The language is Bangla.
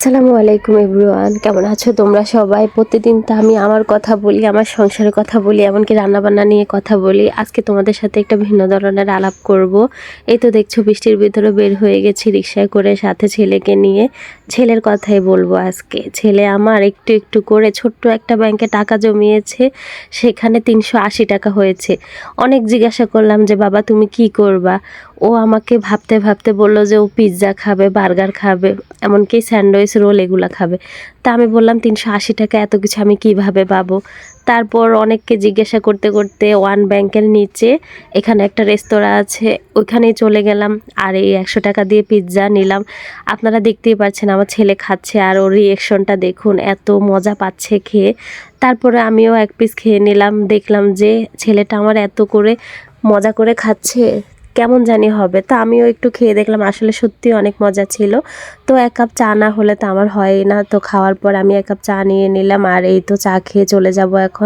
আসসালামু আলাইকুম এভরিওয়ান, কেমন আছো তোমরা সবাই? প্রতিদিন তো আমি আমার কথা বলি, আমার সংসারের কথা বলি, এমনকি রান্নাবান্না নিয়ে কথা বলি। আজকে তোমাদের সাথে একটা ভিন্ন ধরনের আলাপ করব। এই তো দেখছো বৃষ্টির ভিতরে বের হয়ে গেছি রিকশায় করে, সাথে ছেলেকে নিয়ে। ছেলের কথাই বলবো আজকে। ছেলে আমার একটু একটু করে ছোট্ট একটা ব্যাংকে টাকা জমিয়েছে, সেখানে 380 টাকা হয়েছে। অনেক জিজ্ঞাসা করলাম যে বাবা তুমি কি করবা? ও আমাকে ভাবতে ভাবতে বলল যে ও পিৎজা খাবে, বার্গার খাবে, এমনকি স্যান্ডউইচ, রোল এগুলা খাবে। তা আমি বললাম 380 টাকা এত কিছু আমি কিভাবে পাবো? তারপর অনেককে জিজ্ঞাসা করতে করতে ওয়ান ব্যাংকের নিচে এখানে একটা রেস্তোরাঁ আছে, ওইখানেই চলে গেলাম। আর এই 100 টাকা দিয়ে পিৎজা নিলাম। আপনারা দেখতেই পাচ্ছেন আমার ছেলে খাচ্ছে, আর ওর রিয়েকশনটা দেখুন, এত মজা পাচ্ছে খেয়ে। তারপরে আমিও এক পিস খেয়ে নিলাম। দেখলাম যে ছেলেটা আমার এত করে মজা করে খাচ্ছে, কেমন জানি হবে। তো আমিও একটু খেয়ে দেখলাম, আসলে সত্যি অনেক মজা ছিল। তো 1 কাপ চা না হলে তো আমার হয়ই না। তো খাওয়ার পর আমি 1 কাপ চা নিয়ে নিলাম, আর এই তো চা খেয়ে চলে যাব এখন।